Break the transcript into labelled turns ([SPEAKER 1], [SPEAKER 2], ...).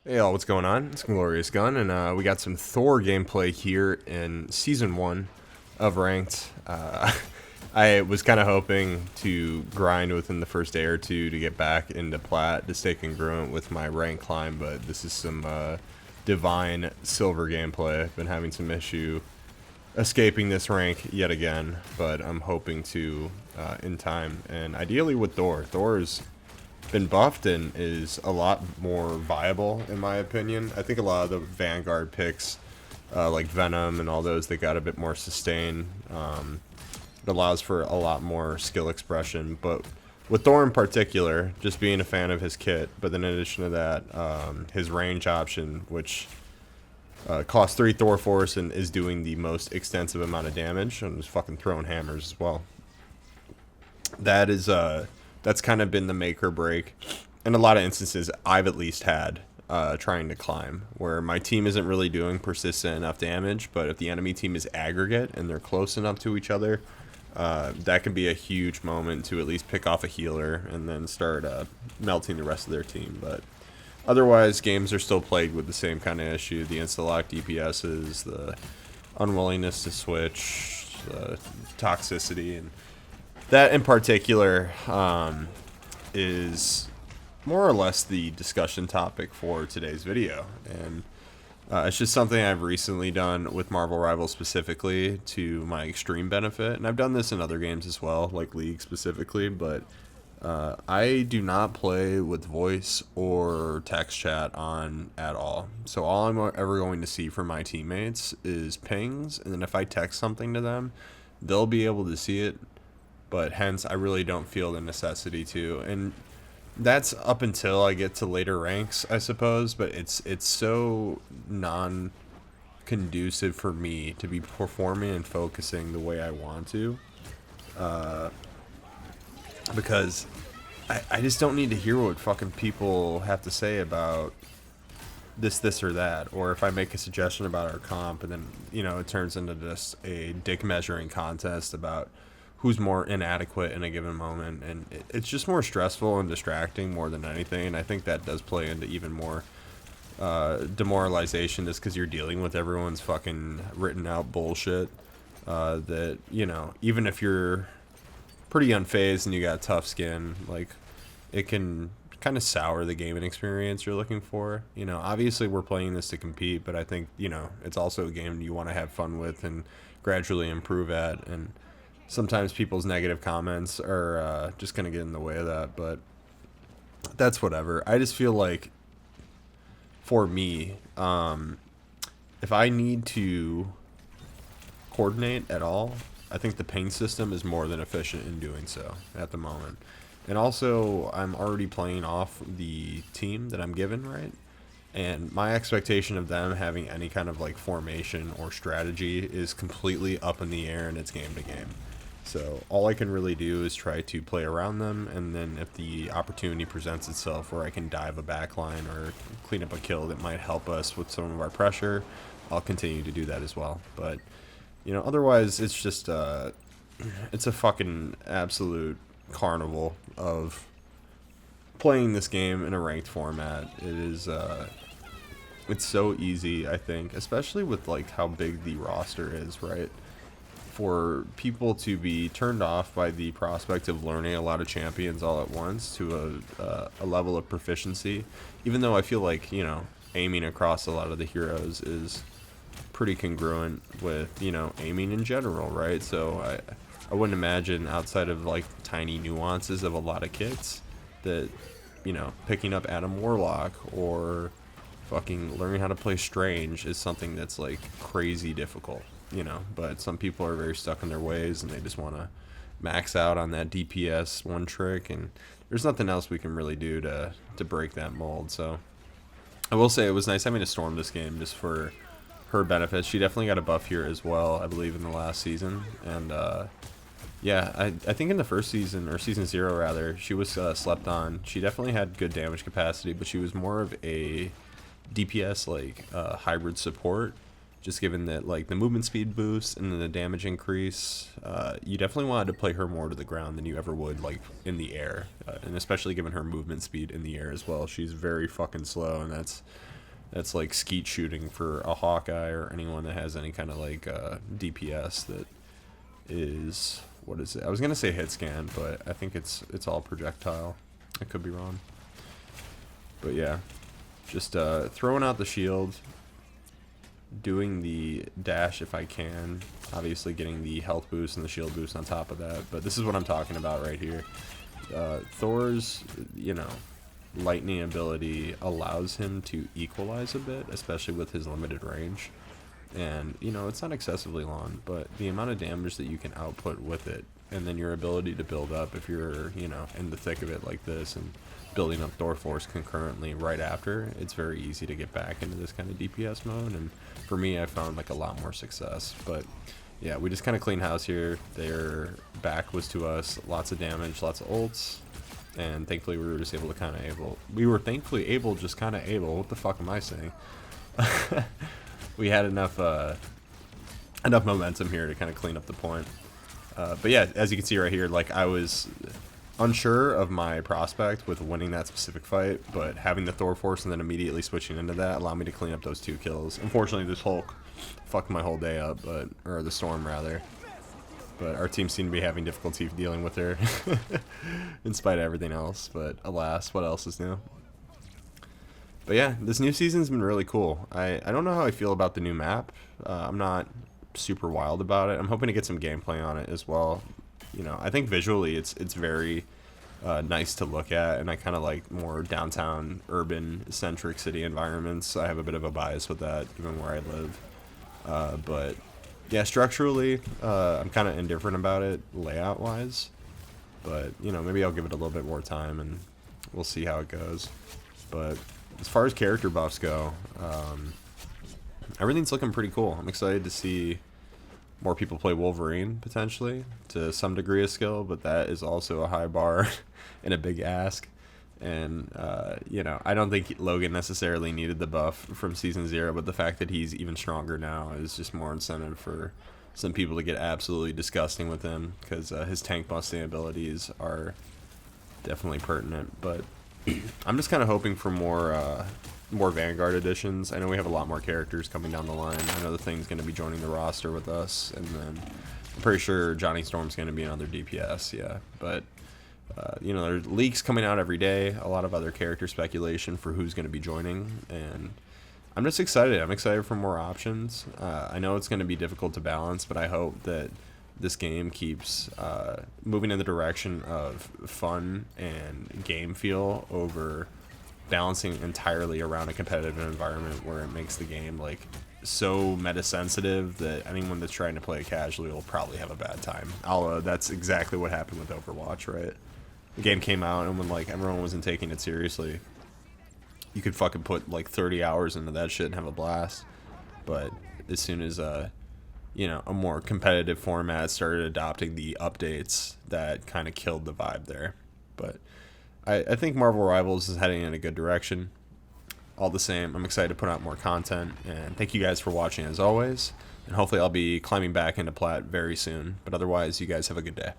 [SPEAKER 1] Hey all, what's going on? It's Glorious Gun, and we got some Thor gameplay here in Season 1 of Ranked. I was kind of hoping to grind within the first day or two to get back into Plat to stay congruent with my rank climb, but this is some divine silver gameplay. I've been having some issue escaping this rank yet again, but I'm hoping to in time, and ideally with Thor. Thor is been buffed and is a lot more viable in my opinion. I think a lot of the Vanguard picks, like Venom and all those, they got a bit more sustain. It allows for a lot more skill expression, but with Thor in particular, just being a fan of his kit, but then in addition to that, his range option, which costs 3 Thor Force and is doing the most extensive amount of damage, and just fucking throwing hammers as well. That is that's kind of been the make or break in a lot of instances I've at least had trying to climb, where my team isn't really doing persistent enough damage, but if the enemy team is aggregate and they're close enough to each other, that can be a huge moment to at least pick off a healer and then start melting the rest of their team. But otherwise, games are still plagued with the same kind of issue: the insta-lock DPSs, the unwillingness to switch, the toxicity, and that in particular is more or less the discussion topic for today's video. And it's just something I've recently done with Marvel Rivals specifically to my extreme benefit. And I've done this in other games as well, like League specifically, but I do not play with voice or text chat on at all. So all I'm ever going to see from my teammates is pings, and then if I text something to them, they'll be able to see it, but hence I really don't feel the necessity to. And that's up until I get to later ranks, I suppose, but it's so non conducive for me to be performing and focusing the way I want to, because I just don't need to hear what fucking people have to say about this or that, or if I make a suggestion about our comp and then it turns into just a dick measuring contest about who's more inadequate in a given moment, and it's just more stressful and distracting more than anything. And I think that does play into even more demoralization, just because you're dealing with everyone's fucking written out bullshit, that even if you're pretty unfazed and you got tough skin, like, it can kind of sour the gaming experience you're looking for. Obviously we're playing this to compete, but I think it's also a game you want to have fun with and gradually improve at. And sometimes people's negative comments are just going to get in the way of that, but that's whatever. I just feel like, for me, if I need to coordinate at all, I think the ping system is more than efficient in doing so at the moment. And also, I'm already playing off the team that I'm given, right? And my expectation of them having any kind of like formation or strategy is completely up in the air, and it's game to game. So all I can really do is try to play around them, and then if the opportunity presents itself where I can dive a backline or clean up a kill that might help us with some of our pressure, I'll continue to do that as well. But otherwise it's just it's a fucking absolute carnival of playing this game in a ranked format. It is it's so easy, I think, especially with like how big the roster is, right? For people to be turned off by the prospect of learning a lot of champions all at once to a level of proficiency, even though I feel like aiming across a lot of the heroes is pretty congruent with aiming in general, right? So I wouldn't imagine, outside of like tiny nuances of a lot of kits, that picking up Adam Warlock or fucking learning how to play Strange is something that's like crazy difficult. But some people are very stuck in their ways and they just want to max out on that DPS one trick, and there's nothing else we can really do to break that mold. So I will say it was nice having to Storm this game just for her benefits. She definitely got a buff here as well, I believe, in the last season. And yeah, I think in the first season, or season 0 rather, she was slept on. She definitely had good damage capacity, but she was more of a DPS like hybrid support, just given that like the movement speed boost and then the damage increase. You definitely wanted to play her more to the ground than you ever would like in the air, and especially given her movement speed in the air as well. She's very fucking slow, and that's that's like skeet shooting for a Hawkeye or anyone that has any kind of like DPS that is, what is it? I was gonna say hit scan, but I think it's all projectile. I could be wrong. But yeah, just throwing out the shield, doing the dash if I can, obviously getting the health boost and the shield boost on top of that. But this is what I'm talking about right here. Thor's, you know, lightning ability allows him to equalize a bit, especially with his limited range. And, you know, it's not excessively long, but the amount of damage that you can output with it, and then your ability to build up if you're, you know, in the thick of it like this, and building up Thor Force concurrently right after, it's very easy to get back into this kind of DPS mode. And for me, I found like a lot more success. But yeah, we just kind of clean house here. Their back was to us, lots of damage, lots of ults, and thankfully we were just able to kind of what the fuck am I saying? We had enough momentum here to kind of clean up the point. But yeah, as you can see right here, like I was unsure of my prospect with winning that specific fight, but having the Thor Force and then immediately switching into that allowed me to clean up those 2 kills. Unfortunately, this Hulk fucked my whole day up, or the Storm rather. But our team seemed to be having difficulty dealing with her in spite of everything else. But alas, what else is new? But yeah, this new season's been really cool. I don't know how I feel about the new map. I'm not super wild about it. I'm hoping to get some gameplay on it as well. You know, I think visually it's very nice to look at, and I kind of like more downtown, urban-centric city environments. I have a bit of a bias with that, given where I live. But yeah, structurally, I'm kind of indifferent about it, layout-wise. But, you know, maybe I'll give it a little bit more time, and we'll see how it goes. But as far as character buffs go, everything's looking pretty cool. I'm excited to see more people play Wolverine, potentially, to some degree of skill, but that is also a high bar and a big ask. And, you know, I don't think Logan necessarily needed the buff from Season 0, but the fact that he's even stronger now is just more incentive for some people to get absolutely disgusting with him, because his tank busting abilities are definitely pertinent. But I'm just kind of hoping for more Vanguard editions. I know we have a lot more characters coming down the line. I know the Thing's going to be joining the roster with us, and then I'm pretty sure Johnny Storm's going to be another DPS, yeah. But, you know, there's leaks coming out every day, a lot of other character speculation for who's going to be joining, and I'm just excited. I'm excited for more options. I know it's going to be difficult to balance, but I hope that this game keeps moving in the direction of fun and game feel over balancing entirely around a competitive environment where it makes the game like so meta sensitive that anyone that's trying to play it casually will probably have a bad time. That's exactly what happened with Overwatch, right? The game came out, and when like everyone wasn't taking it seriously, you could fucking put like 30 hours into that shit and have a blast. But as soon as you know, a more competitive format started adopting the updates, that kind of killed the vibe there. But I think Marvel Rivals is heading in a good direction. All the same, I'm excited to put out more content, and thank you guys for watching as always, and hopefully I'll be climbing back into Plat very soon. But otherwise, you guys have a good day.